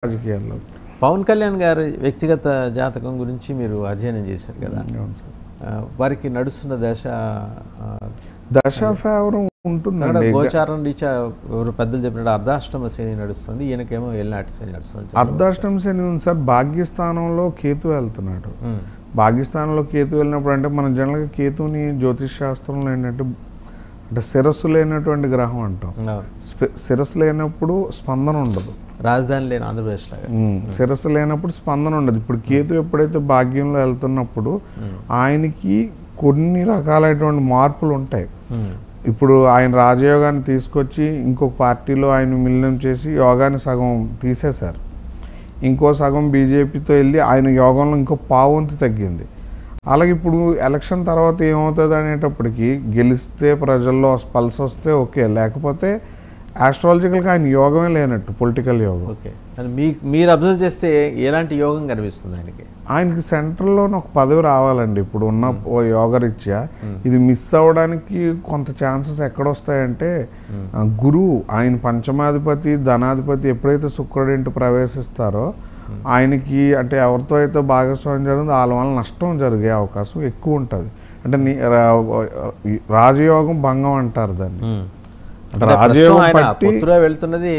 రాజకీయాల్లో. పవన్ కళ్యాణ్ గారి వ్యక్తిగత జాతకం గురించి మీరు అధ్యయనం చేశారు కదా. వారికి నడుస్తున్న దశ ఫేవరం ఉంటుందండి. గోచారం రీత్యా ఎవరు పెద్దలు చెప్పినట్టు అర్ధాష్టమ శని నడుస్తుంది, ఈయనకేమో ఏలినాటి శని నడుస్తుంది. అర్ధాష్టమ శని ఉంది సార్. భాగ్యస్థానంలో కేతు వెళ్తున్నాడు. భాగ్యస్థానంలో కేతు వెళ్ళినప్పుడు అంటే మనం జనరల్గా కేతుని జ్యోతిష్ శాస్త్రంలో ఏంటంటే శిరస్సు లేనటువంటి గ్రహం అంటాం. శిరస్సు లేనప్పుడు స్పందన ఉండదు. రాజధాని లేని ఆంధ్రప్రదేశ్ లాగా శిరస్సు లేనప్పుడు స్పందన ఉండదు. ఇప్పుడు కేతు ఎప్పుడైతే భాగ్యంలో వెళ్తున్నప్పుడు ఆయనకి కొన్ని రకాలైనటువంటి మార్పులు ఉంటాయి. ఇప్పుడు ఆయన రాజయోగాన్ని తీసుకొచ్చి ఇంకొక పార్టీలో ఆయన విలీనం చేసి యోగాన్ని సగం తీసేశారు. ఇంకో సగం బీజేపీతో వెళ్ళి ఆయన యోగంలో ఇంకో పావంతు తగ్గింది. అలాగే ఇప్పుడు ఎలక్షన్ తర్వాత ఏమవుతుంది అనేటప్పటికి గెలిస్తే ప్రజల్లో పల్స్ వస్తే ఓకే, లేకపోతే ఆస్ట్రాలజికల్గా ఆయన యోగమే లేనట్టు, పొలిటికల్ యోగం. ఓకే, మీరు అబ్జర్వ్ చేస్తే ఎలాంటి యోగం కనిపిస్తుంది ఆయనకి? ఆయనకి సెంట్రల్లో ఒక పదవి రావాలండి. ఇప్పుడు ఉన్న యోగరీత్యా ఇది మిస్ అవ్వడానికి కొంత ఛాన్సెస్ ఎక్కడొస్తాయంటే గురువు ఆయన పంచమాధిపతి ధనాధిపతి ఎప్పుడైతే శుక్రుడు ఇంటి ప్రవేశిస్తారో ఆయనకి అంటే ఎవరితో అయితే భాగస్వామ్యం జరుగుతుందో వాళ్ళ వల్ల నష్టం జరిగే అవకాశం ఎక్కువ ఉంటుంది. అంటే రాజయోగం భంగం అంటారు దాన్ని. పొత్తులో వెళ్తున్నది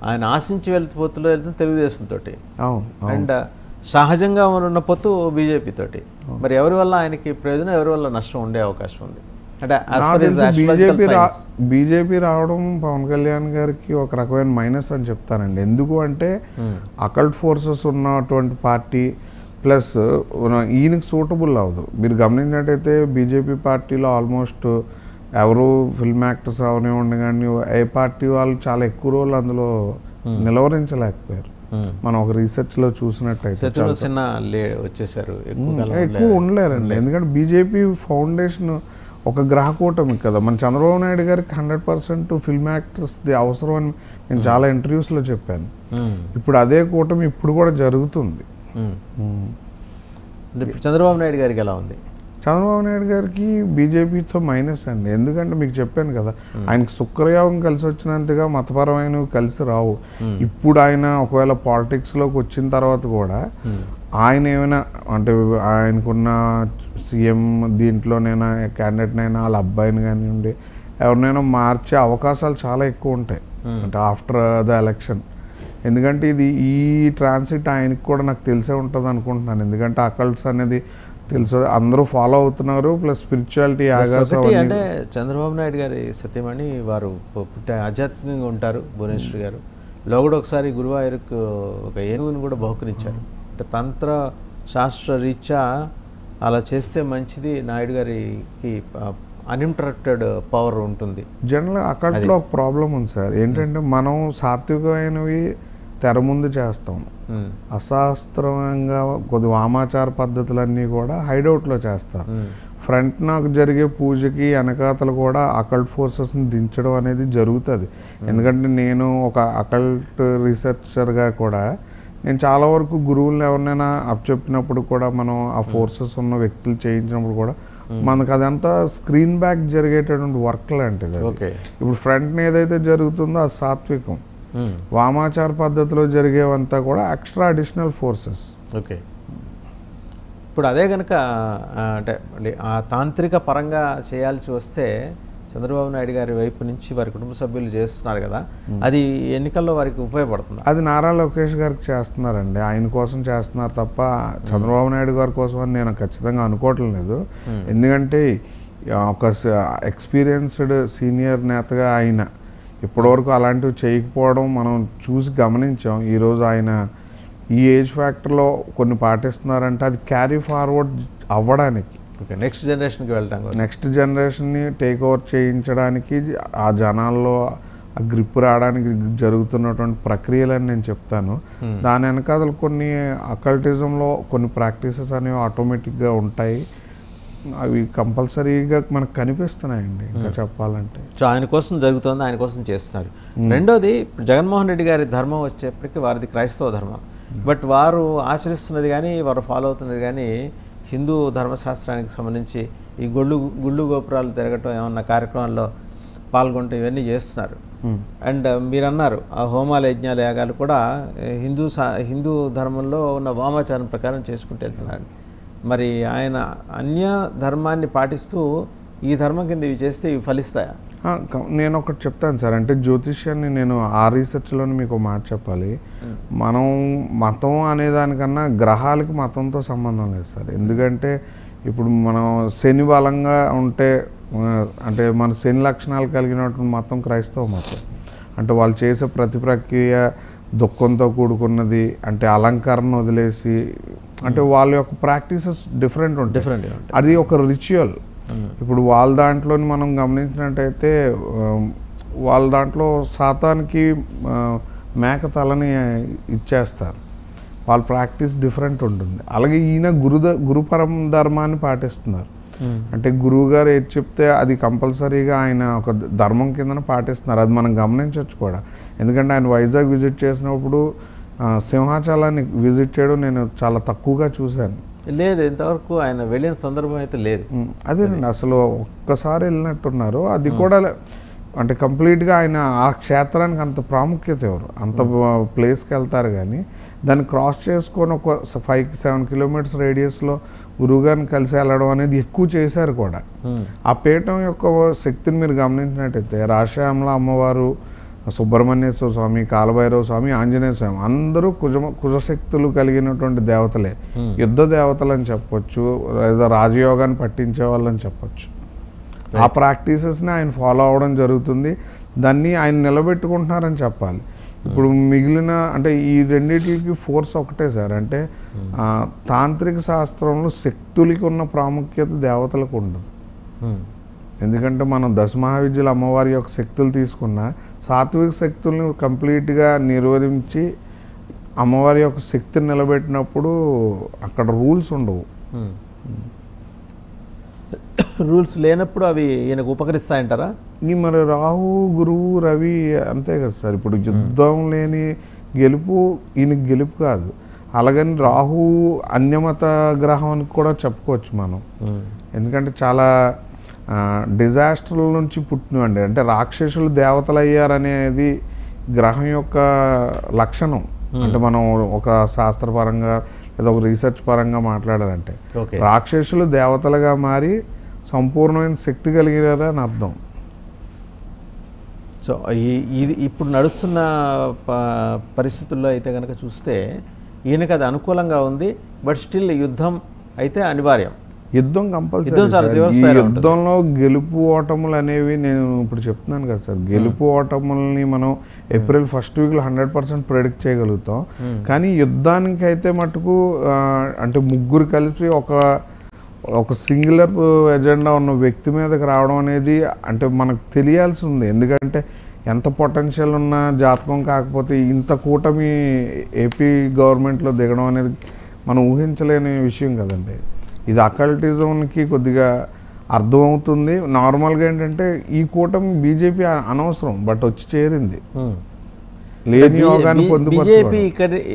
ఆయన ఆశించి పొత్తులో వెళ్తుంది తెలుగుదేశం తోటి, అండ్ సహజంగా ఉన్న పొత్తు బీజేపీ తోటి. మరి ఎవరి వల్ల ఆయనకి ప్రయోజనం, ఎవరి వల్ల నష్టం ఉండే అవకాశం ఉంది? అంటే బీజేపీ రావడం పవన్ కళ్యాణ్ గారికి ఒక రకమైన మైనస్ అని చెప్తానండి. ఎందుకు అంటే అకల్ట్ ఫోర్సెస్ ఉన్నటువంటి పార్టీ ప్లస్ ఈయనకి సూటబుల్ అవ్వదు. మీరు గమనించినట్టయితే బీజేపీ పార్టీలో ఆల్మోస్ట్ ఎవరు ఫిల్మ్ యాక్టర్స్ అవనివ్వండి కానీ ఏ పార్టీ వాళ్ళు చాలా ఎక్కువ రోజులు అందులో నిలవరించలేకపోయారు. మనం ఒక రీసెర్చ్లో చూసినట్టయితే వచ్చేసారు, ఎక్కువ ఉండలేరండి. ఎందుకంటే బీజేపీ ఫౌండేషన్ ఒక గ్రహ కూటమి కదా. మన చంద్రబాబు నాయుడు గారికి 100% ఫిల్మ్ యాక్టర్స్ది అవసరం అని నేను చాలా ఇంటర్వ్యూస్లో చెప్పాను. ఇప్పుడు అదే కూటమి ఇప్పుడు కూడా జరుగుతుంది. చంద్రబాబు నాయుడు గారికి ఎలా ఉంది? చంద్రబాబు నాయుడు గారికి బీజేపీతో మైనస్ అండి. ఎందుకంటే మీకు చెప్పాను కదా, ఆయనకి శుక్రయోగం కలిసి వచ్చినంతగా మతపరమైనవి కలిసి రావు. ఇప్పుడు ఆయన ఒకవేళ పాలిటిక్స్లోకి వచ్చిన తర్వాత కూడా ఆయన ఏమైనా అంటే ఆయనకున్న సీఎం దీంట్లోనైనా క్యాండిడేట్నైనా వాళ్ళ అబ్బాయిని కానివ్వండి ఎవరినైనా మార్చే అవకాశాలు చాలా ఎక్కువ ఉంటాయి అంటే ఆఫ్టర్ ద ఎలక్షన్. ఎందుకంటే ఇది ఈ ట్రాన్సిట్ ఆయనకి కూడా నాకు తెలిసే ఉంటుంది అనుకుంటున్నాను. ఎందుకంటే అకల్ట్స్ అనేది తెలుసు, అందరూ ఫాలో అవుతున్నారు. ప్లస్ స్పిరిచువాలిటీ అంటే చంద్రబాబు నాయుడు గారి సత్యమణి వారు పుట్టే ఆధ్యాత్మికంగా ఉంటారు. భువనేశ్వర్ గారు లో కూడా ఒకసారి గురువాయూరుకు ఒక ఏనుగుని కూడా బహుకరించారు. అంటే తంత్ర శాస్త్ర రీత్యా అలా చేస్తే మంచిది, నాయుడు గారికి అన్ఇంటరప్టెడ్ పవర్ ఉంటుంది. జనరల్గా అక్కడలో ఒక ప్రాబ్లం ఉంది సార్. ఏంటంటే మనం సాత్వికమైనవి తెర ముందు చేస్తాం, అశాస్త్రంగా కొద్ది వామాచార పద్ధతులన్నీ కూడా హైడౌట్లో చేస్తారు. ఫ్రంట్ నాకు జరిగే పూజకి వెనకాతలు కూడా అకల్ట్ ఫోర్సెస్ని దించడం అనేది జరుగుతుంది. ఎందుకంటే నేను ఒక అకల్ట్ రీసెర్చర్గా కూడా నేను చాలా వరకు గురువులను ఎవరినైనా అప్పచెప్పినప్పుడు కూడా మనం ఆ ఫోర్సెస్ ఉన్న వ్యక్తులు చేయించినప్పుడు కూడా మనకు అదంతా స్క్రీన్ బ్యాక్ జరిగేటటువంటి వర్క్ లాంటిది. ఇప్పుడు ఫ్రంట్ ఏదైతే జరుగుతుందో అది సాత్వికం, వామాచార పద్ధతిలో జరిగేవంతా కూడా ఎక్స్ట్రా అడిషనల్ ఫోర్సెస్. ఓకే, ఇప్పుడు అదే కనుక అంటే ఆ తాంత్రిక పరంగా చేయాల్సి వస్తే చంద్రబాబు నాయుడు గారి వైపు నుంచి వారి కుటుంబ సభ్యులు చేస్తున్నారు కదా, అది ఎన్నికల్లో వారికి ఉపయోగపడుతుంది. అది నారా లోకేష్ గారికి చేస్తున్నారండి, ఆయన కోసం చేస్తున్నారు తప్ప చంద్రబాబు నాయుడు గారి కోసం అని నేను ఖచ్చితంగా అనుకోవట్లేదు. ఎందుకంటే ఒక ఎక్స్పీరియన్స్డ్ సీనియర్ నేతగా ఆయన ఇప్పటివరకు అలాంటివి చేయకపోవడం మనం చూసి గమనించాం. ఈరోజు ఆయన ఈ ఏజ్ ఫ్యాక్టర్లో కొన్ని పాటిస్తున్నారంటే అది క్యారీ ఫార్వర్డ్ అవ్వడానికి, నెక్స్ట్ జనరేషన్కి వెళ్ళడానికి, నెక్స్ట్ జనరేషన్ని టేక్ ఓవర్ చేయించడానికి, ఆ జనాల్లో ఆ గ్రిప్ రావడానికి జరుగుతున్నటువంటి ప్రక్రియలని నేను చెప్తాను. దాని వెనకాల కొన్ని అకల్టిజంలో కొన్ని ప్రాక్టీసెస్ అనేవి ఆటోమేటిక్గా ఉంటాయి. అవి కంపల్సరీగా మనకు కనిపిస్తున్నాయండి ఇంకా చెప్పాలంటే. సో ఆయన కోసం జరుగుతుంది, ఆయన కోసం చేస్తున్నారు. రెండోది, జగన్మోహన్ రెడ్డి గారి ధర్మం వచ్చేప్పటికి వారిది క్రైస్తవ ధర్మం, బట్ వారు ఆచరిస్తున్నది కానీ వారు ఫాలో అవుతున్నది కానీ హిందూ ధర్మశాస్త్రానికి సంబంధించి ఈ గుళ్ళు గోపురాలు తిరగటం ఏమన్నా కార్యక్రమాల్లో పాల్గొంటూ ఇవన్నీ చేస్తున్నారు. అండ్ మీరు అన్నారు ఆ హోమాల యజ్ఞాల యాగాలు కూడా హిందూ ధర్మంలో ఉన్న వామాచారం ప్రకారం చేసుకుంటూ వెళ్తున్నారు. మరి ఆయన అన్య ధర్మాన్ని పాటిస్తూ ఈ ధర్మం కింద ఇవి చేస్తే ఇవి ఫలిస్తాయా? నేను ఒకటి చెప్తాను సార్, అంటే జ్యోతిష్యాన్ని నేను ఆ రీసెర్చ్లోనే మీకు మాట చెప్పాలి. మనం మతం అనేదానికన్నా గ్రహాలకి మతంతో సంబంధం లేదు సార్. ఎందుకంటే ఇప్పుడు మనం శని బలంగా ఉంటే, అంటే మన శని లక్షణాలు కలిగినటువంటి మతం క్రైస్తవ మతం. అంటే వాళ్ళు చేసే ప్రతి ప్రక్రియ దుఃఖంతో కూడుకున్నది, అంటే అలంకరణ వదిలేసి, అంటే వాళ్ళ యొక్క ప్రాక్టీసెస్ డిఫరెంట్ ఉంటాయి. అది ఒక రిచువల్. ఇప్పుడు వాళ్ళ దాంట్లోని మనం గమనించినట్టయితే వాళ్ళ దాంట్లో శాతానికి మేక తలని ఇచ్చేస్తారు. వాళ్ళ ప్రాక్టీస్ డిఫరెంట్ ఉంటుంది. అలాగే ఈయన గురుపరం ధర్మాన్ని పాటిస్తున్నారు. అంటే గురువు గారు ఏది చెప్తే అది కంపల్సరీగా ఆయన ఒక ధర్మం కింద పాటిస్తున్నారు. అది మనం గమనించవచ్చు కూడా. ఎందుకంటే ఆయన వైజాగ్ విజిట్ చేసినప్పుడు సింహాచలాన్ని విజిట్ చేయడం నేను చాలా తక్కువగా చూశాను. లేదు, ఇంతవరకు ఆయన వెళ్ళిన సందర్భం అయితే లేదు. అదేనండి, అసలు ఒక్కసారి వెళ్ళినట్టున్నారు. అది కూడా అంటే కంప్లీట్గా ఆయన ఆ క్షేత్రానికి అంత ప్రాముఖ్యత ఎవరు, అంత ప్లేస్కి వెళ్తారు కానీ దాన్ని క్రాస్ చేసుకొని ఒక 5-7 కిలోమీటర్స్ రేడియస్లో గురువుగారిని కలిసి వెళ్ళడం అనేది ఎక్కువ చేశారు కూడా. ఆ పీఠం యొక్క శక్తిని మీరు గమనించినట్టయితే రాశ్యామల అమ్మవారు, సుబ్రహ్మణ్యేశ్వర స్వామి, కాలభైరవ స్వామి, ఆంజనేయ స్వామి అందరూ కుజశక్తులు కలిగినటువంటి దేవతలే. యుద్ధ దేవతలు అని చెప్పొచ్చు, లేదా రాజయోగాన్ని పట్టించే వాళ్ళని చెప్పొచ్చు. ఆ ప్రాక్టీసెస్ని ఆయన ఫాలో అవ్వడం జరుగుతుంది. దాన్ని ఆయన నిలబెట్టుకుంటున్నారని చెప్పాలి. ఇప్పుడు మిగిలిన అంటే ఈ రెండింటికి ఫోర్స్ ఒకటే సార్. అంటే తాంత్రిక శాస్త్రంలో శక్తులకి ఉన్న ప్రాముఖ్యత దేవతలకు ఉండదు. ఎందుకంటే మనం దశమహావిద్యల అమ్మవారి యొక్క శక్తులు తీసుకున్న సాత్విక శక్తులను కంప్లీట్గా నిర్వహించి అమ్మవారి యొక్క శక్తిని నిలబెట్టినప్పుడు అక్కడ రూల్స్ ఉండవు. రూల్స్ లేనప్పుడు అవి ఈయనకు ఉపకరిస్తాయంటారా? ఈ మరి రాహు, గురువు, రవి అంతే కదా సార్. ఇప్పుడు యుద్ధం లేని గెలుపు ఈయనకి గెలుపు కాదు. అలాగని రాహు అన్యమత గ్రహానికి కూడా చెప్పుకోవచ్చు మనం. ఎందుకంటే చాలా డిజాస్టర్ల నుంచి పుట్టినవండి. అంటే రాక్షసులు దేవతలు అయ్యారనేది గ్రహం యొక్క లక్షణం. అంటే మనం ఒక శాస్త్రపరంగా లేదా ఒక రీసెర్చ్ పరంగా మాట్లాడాలంటే రాక్షసులు దేవతలుగా మారి సంపూర్ణమైన శక్తి కలిగారని అర్థం. సో ఇది ఇప్పుడు నడుస్తున్న పరిస్థితుల్లో అయితే కనుక చూస్తే ఈయనకి అది అనుకూలంగా ఉంది. బట్ స్టిల్ యుద్ధం అయితే అనివార్యం. యుద్ధం కంపల్సరీ. ఈ యుద్ధంలో గెలుపు ఓటములు అనేవి నేను ఇప్పుడు చెప్తున్నాను కదా సార్. గెలుపు ఓటములని మనం ఏప్రిల్ 1st వీక్లో 100% ప్రెడిక్ట్ చేయగలుగుతాం. కానీ యుద్ధానికి అయితే మటుకు అంటే ముగ్గురు కలిసి ఒక సింగులర్ ఎజెండా ఉన్న వ్యక్తి మీదకి రావడం అనేది అంటే మనకు తెలియాల్సి ఉంది. ఎందుకంటే ఎంత పొటెన్షియల్ ఉన్న జాతకం కాకపోతే ఇంత కూటమి ఏపీ గవర్నమెంట్లో దిగడం అనేది మనం ఊహించలేని విషయం కదండి. ఇది అకల్టిజంకి కొద్దిగా అర్థమవుతుంది. నార్మల్గా ఏంటంటే ఈ కూటమి బీజేపీ అనవసరం, బట్ వచ్చి చేరింది. లేని యోగాన్ని బీజేపీ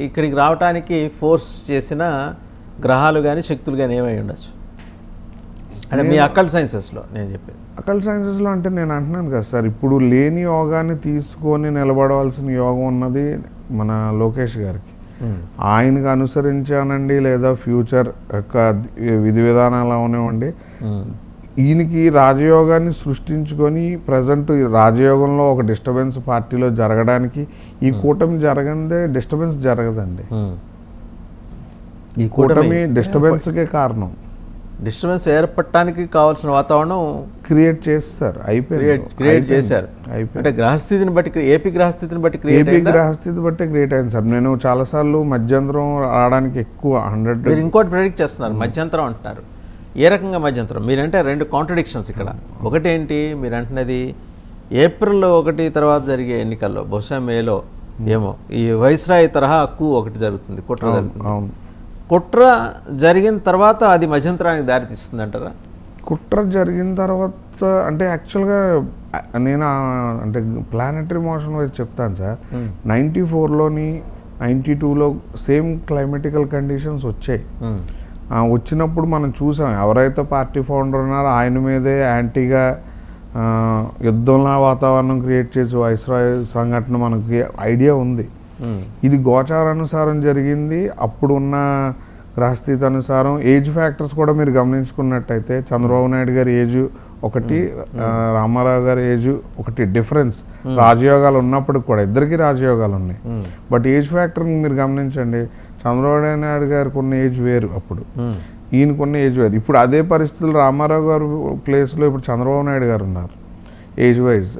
ఇక్కడికి రావడానికి ఫోర్స్ చేసిన గ్రహాలు కానీ శక్తులు కానీ ఏమై ఉండొచ్చు అంటే మీ అకల్ట్ సైన్సెస్లో నేను చెప్పేది. అకల్ట్ సైన్సెస్లో అంటే నేను అంటున్నాను కదా సార్, ఇప్పుడు లేని యోగాన్ని తీసుకొని నిలబడవలసిన యోగం ఉన్నది మన లోకేష్ గారికి. ఆయనకు అనుసరించానండి లేదా ఫ్యూచర్ యొక్క విధి విధానాలు అవనివ్వండి, ఈయనకి రాజయోగాన్ని సృష్టించుకొని ప్రజెంట్ రాజయోగంలో ఒక డిస్టర్బెన్స్ పార్టీలో జరగడానికి ఈ కూటమి జరగందే డిస్టర్బెన్స్ జరగదండి. ఈ కూటమి డిస్టర్బెన్స్కే కారణం. డిస్టర్బెన్స్ ఏర్పడటానికి కావాల్సిన వాతావరణం క్రియేట్ చేస్తారు. క్రియేట్ చేశారు. అంటే గ్రహస్థితిని బట్టి ఏపీ గ్రహస్థితిని బట్టి క్రియేట్ అయింది సార్. నేను చాలాసార్లు మధ్యంతరం రావడానికి ఎక్కువ 100. మీరు ఇంకోటి ప్రెడిక్ట్ చేస్తున్నారు, మధ్యంతరం అంటున్నారు. ఏ రకంగా మధ్యంతరం? మీరంటే 2 కాంట్రడిక్షన్స్ ఇక్కడ. ఒకటేంటి మీరు అంటున్నది ఏప్రిల్ 1 తర్వాత జరిగే ఎన్నికల్లో బహుశా మేలో ఏమో ఈ వైస్రాయ్ తరహా coup ఒకటి జరుగుతుంది, కుట్ర జరుగుతుంది. కుట్ర జరిగిన తర్వాత అది మధ్యంతరానికి దారితీస్తుంది అంటారా? కుట్ర జరిగిన తర్వాత అంటే యాక్చువల్గా నేను అంటే ప్లానెటరీ మోషన్ వైజ్ చెప్తాను సార్. 94లోని 92లో సేమ్ క్లైమేటికల్ కండిషన్స్ వచ్చాయి. వచ్చినప్పుడు మనం చూసాం ఎవరైతే పార్టీ ఫౌండర్ ఉన్నారో ఆయన మీదే యాంటీగా యుద్ధంలో వాతావరణం క్రియేట్ చేసి వైస్రాయ్ సంఘటన మనకి ఐడియా ఉంది. ఇది గోచారానుసారం జరిగింది. అప్పుడున్న గ్రహస్థితి అనుసారం ఏజ్ ఫ్యాక్టర్స్ కూడా మీరు గమనించుకున్నట్టయితే చంద్రబాబు నాయుడు గారి ఏజ్ ఒకటి, రామారావు గారి ఏజ్ ఒకటి డిఫరెన్స్. రాజయోగాలు ఉన్నప్పటికి కూడా ఇద్దరికి రాజయోగాలు ఉన్నాయి. బట్ ఏజ్ ఫ్యాక్టర్ మీరు గమనించండి, చంద్రబాబు నాయుడు గారికి ఉన్న ఏజ్ వేరు, అప్పుడు ఈయనకున్న ఏజ్ వేరు. ఇప్పుడు అదే పరిస్థితులు రామారావు గారు ప్లేస్లో ఇప్పుడు చంద్రబాబు నాయుడు గారు ఉన్నారు ఏజ్ వైజ్.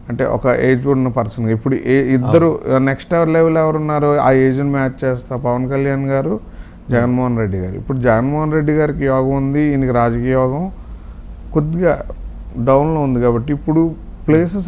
అంటే ఒక ఏజ్ ఉన్న పర్సన్. ఇప్పుడు ఇద్దరు నెక్స్ట్ లెవెల్ ఎవరున్నారు ఆ ఏజ్ని మ్యాచ్ చేస్తా, పవన్ కళ్యాణ్ గారు, జగన్మోహన్ రెడ్డి గారు. ఇప్పుడు జగన్మోహన్ రెడ్డి గారికి యోగం ఉంది, ఈయనకి రాజకీయ యోగం కొద్దిగా డౌన్లో ఉంది. కాబట్టి ఇప్పుడు ప్లేసెస్